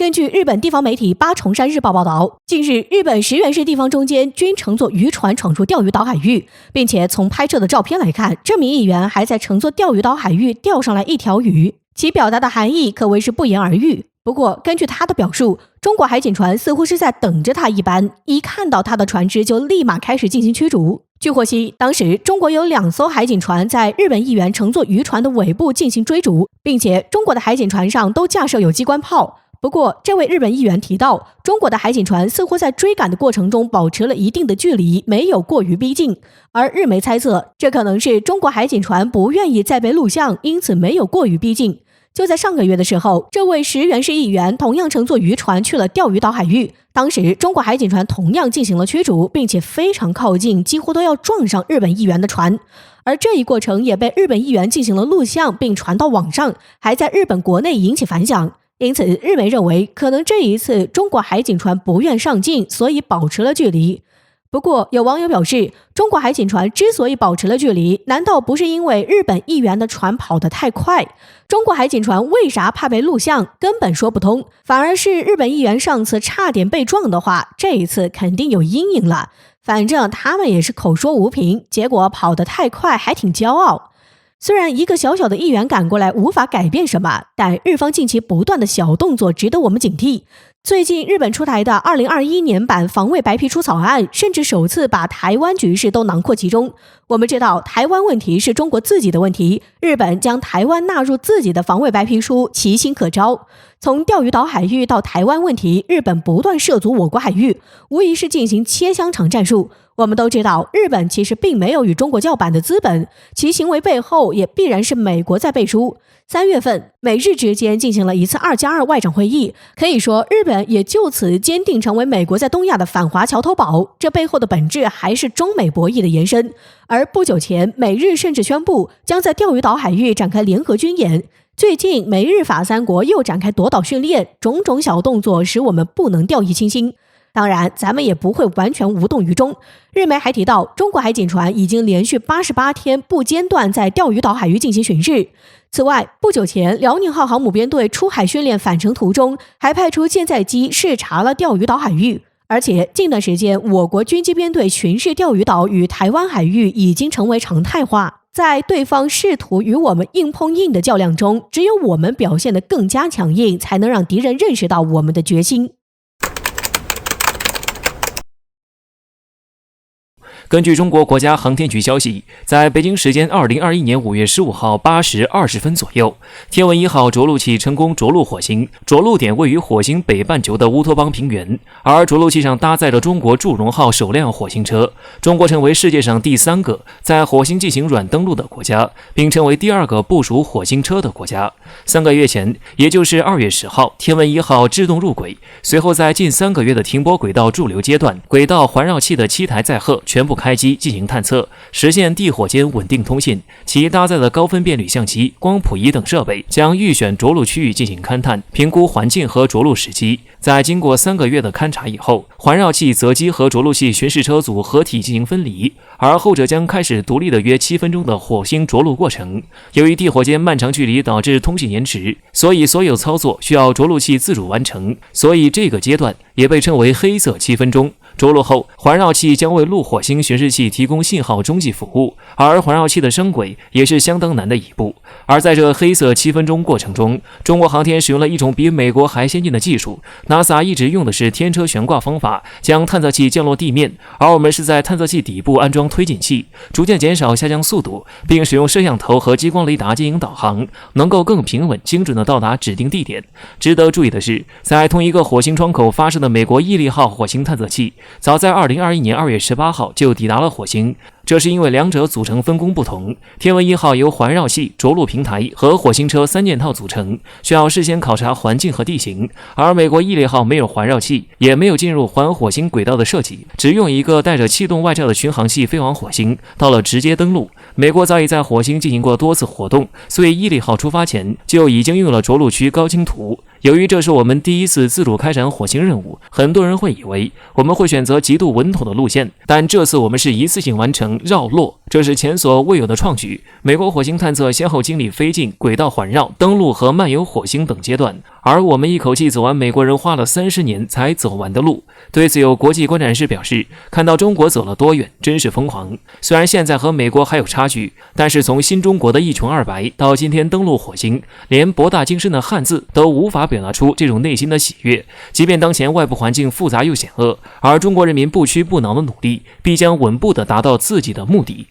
根据日本地方媒体八重山日报报道，近日日本石垣市地方中间均乘坐渔船闯入钓鱼岛海域，并且从拍摄的照片来看，这名议员还在乘坐钓鱼岛海域钓上来一条鱼，其表达的含义可谓是不言而喻。不过根据他的表述，中国海警船似乎是在等着他一般，一看到他的船只就立马开始进行驱逐。据获悉，当时中国有2艘海警船在日本议员乘坐渔船的尾部进行追逐，并且中国的海警船上都架设有机关炮。不过这位日本议员提到，中国的海警船似乎在追赶的过程中保持了一定的距离，没有过于逼近，而日媒猜测这可能是中国海警船不愿意再被录像，因此没有过于逼近。就在上个月的时候，这位石垣市议员同样乘坐渔船去了钓鱼岛海域，当时中国海警船同样进行了驱逐，并且非常靠近，几乎都要撞上日本议员的船，而这一过程也被日本议员进行了录像并传到网上，还在日本国内引起反响。因此日媒认为可能这一次中国海警船不愿上近，所以保持了距离。不过有网友表示，中国海警船之所以保持了距离，难道不是因为日本议员的船跑得太快？中国海警船为啥怕被录像？根本说不通，反而是日本议员上次差点被撞的话，这一次肯定有阴影了。反正他们也是口说无凭，结果跑得太快还挺骄傲。虽然一个小小的议员赶过来无法改变什么，但日方近期不断的小动作值得我们警惕。最近日本出台的2021年版防卫白皮书草案，甚至首次把台湾局势都囊括其中。我们知道台湾问题是中国自己的问题，日本将台湾纳入自己的防卫白皮书，其心可招。从钓鱼岛海域到台湾问题，日本不断涉足我国海域，无疑是进行切香肠战术。我们都知道，日本其实并没有与中国叫板的资本，其行为背后也必然是美国在背书。3月份，美日之间进行了一次2+2外长会议，可以说日本也就此坚定成为美国在东亚的反华桥头堡，这背后的本质还是中美博弈的延伸。而不久前，美日甚至宣布将在钓鱼岛海域展开联合军演。最近，美日法3国又展开夺岛训练，种种小动作使我们不能掉以轻心。当然，咱们也不会完全无动于衷。日媒还提到，中国海警船已经连续88天不间断在钓鱼岛海域进行巡视。此外，不久前，辽宁号航母编队出海训练返程途中，还派出舰载机视察了钓鱼岛海域。而且近段时间，我国军机编队巡视钓鱼岛与台湾海域已经成为常态化。在对方试图与我们硬碰硬的较量中，只有我们表现得更加强硬，才能让敌人认识到我们的决心。根据中国国家航天局消息，在北京时间2021年5月15号8时20分左右，天文1号着陆器成功着陆火星，着陆点位于火星北半球的乌托邦平原，而着陆器上搭载着中国祝融号首辆火星车。中国成为世界上第3个在火星进行软登陆的国家，并成为第2个部署火星车的国家。3个月前，也就是2月10号，天文1号制动入轨，随后在近3个月的停泊轨道驻留阶段，轨道环绕器的7台载荷全部开机进行探测，实现地火间稳定通信。其搭载的高分辨率相机、光谱仪等设备将预选着陆区域进行勘探、评估环境和着陆时机。在经过3个月的勘察以后，环绕器择机和着陆器巡视车组合体进行分离，而后者将开始独立的约7分钟的火星着陆过程。由于地火间漫长距离导致通信延迟，所以所有操作需要着陆器自主完成，所以这个阶段也被称为黑色7分钟。着陆后，环绕器将为陆火星巡视器提供信号中继服务，而环绕器的升轨也是相当难的一步。而在这黑色7分钟过程中，中国航天使用了一种比美国还先进的技术。NASA 一直用的是天车悬挂方法，将探测器降落地面，而我们是在探测器底部安装推进器，逐渐减少下降速度，并使用摄像头和激光雷达进行导航，能够更平稳精准地到达指定地点。值得注意的是，在同一个火星窗口发射的美国毅力号火星探测器，早在2021年2月18号就抵达了火星。这是因为两者组成分工不同，天文1号由环绕器、着陆平台和火星车3件套组成，需要事先考察环境和地形，而美国毅力号没有环绕器，也没有进入环火星轨道的设计，只用一个带着气动外罩的巡航器飞往火星，到了直接登陆。美国早已在火星进行过多次活动，所以毅力号出发前就已经用了着陆区高精图。由于这是我们第一次自主开展火星任务，很多人会以为我们会选择极度稳妥的路线，但这次我们是一次性完成绕落，这是前所未有的创举。美国火星探测先后经历飞进、轨道环绕、登陆和漫游火星等阶段，而我们一口气走完美国人花了30年才走完的路。对此，有国际观察人士表示，看到中国走了多远，真是疯狂。虽然现在和美国还有差距，但是从新中国的一穷二白到今天登陆火星，连博大精深的汉字都无法表达出这种内心的喜悦。即便当前外部环境复杂又险恶，而中国人民不屈不挠的努力，必将稳步地达到自己的目的。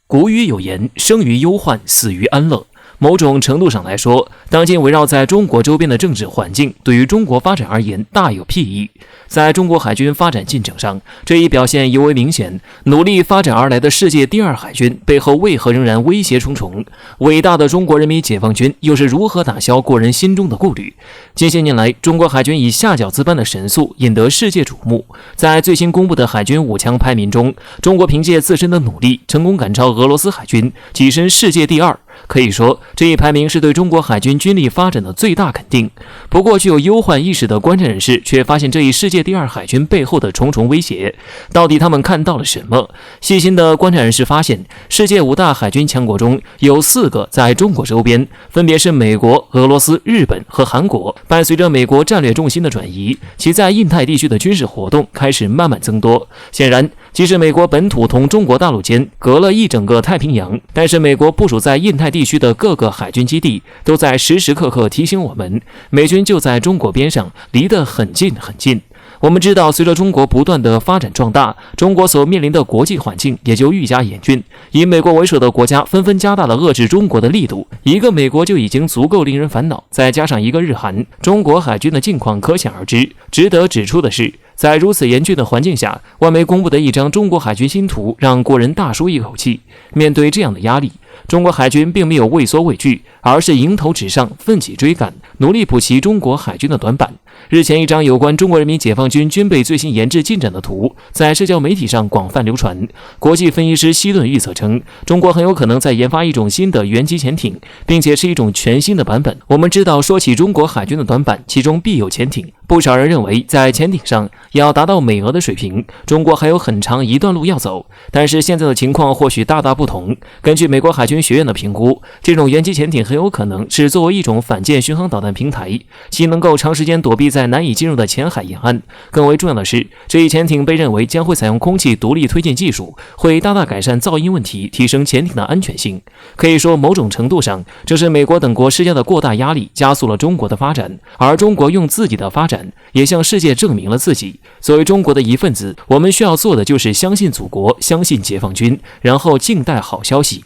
古语有言，生于忧患，死于安乐。某种程度上来说，当今围绕在中国周边的政治环境对于中国发展而言大有裨益。在中国海军发展进程上，这一表现尤为明显。努力发展而来的世界第2海军背后为何仍然威胁重重？伟大的中国人民解放军又是如何打消国人心中的顾虑？近些年来，中国海军以下饺子般的神速引得世界瞩目。在最新公布的海军武强排名中，中国凭借自身的努力，成功赶超俄罗斯海军，跻身世界第2。可以说，这一排名是对中国海军军力发展的最大肯定。不过，具有忧患意识的观察人士却发现这一世界第2海军背后的重重威胁。到底他们看到了什么？细心的观察人士发现，世界5大海军强国中有4个在中国周边，分别是美国、俄罗斯、日本和韩国。伴随着美国战略重心的转移，其在印太地区的军事活动开始慢慢增多。显然，即使美国本土同中国大陆间隔了一整个太平洋，但是美国部署在印太地区的各个海军基地都在时时刻刻提醒我们，美军就在中国边上，离得很近很近。我们知道，随着中国不断的发展壮大，中国所面临的国际环境也就愈加严峻。以美国为首的国家纷纷加大了遏制中国的力度，一个美国就已经足够令人烦恼，再加上一个日韩，中国海军的境况可想而知。值得指出的是，在如此严峻的环境下，外媒公布的一张中国海军新图让国人大舒一口气。面对这样的压力，中国海军并没有畏缩畏惧，而是迎头直上，奋起追赶，努力补齐中国海军的短板。日前，一张有关中国人民解放军军备最新研制进展的图在社交媒体上广泛流传。国际分析师希顿预测称，中国很有可能在研发一种新的原级潜艇，并且是一种全新的版本。我们知道，说起中国海军的短板，其中必有潜艇。不少人认为，在潜艇上要达到美俄的水平，中国还有很长一段路要走。但是现在的情况或许大大不同。根据美国海军学院的评估，这种原级潜艇很有可能是作为一种反舰巡航导弹平台，既能够长时间躲避在难以进入的浅海沿岸，更为重要的是，这一潜艇被认为将会采用空气独立推进技术，会大大改善噪音问题，提升潜艇的安全性。可以说，某种程度上，这是美国等国施加的过大压力加速了中国的发展，而中国用自己的发展也向世界证明了自己。作为中国的一份子，我们需要做的就是相信祖国，相信解放军，然后静待好消息。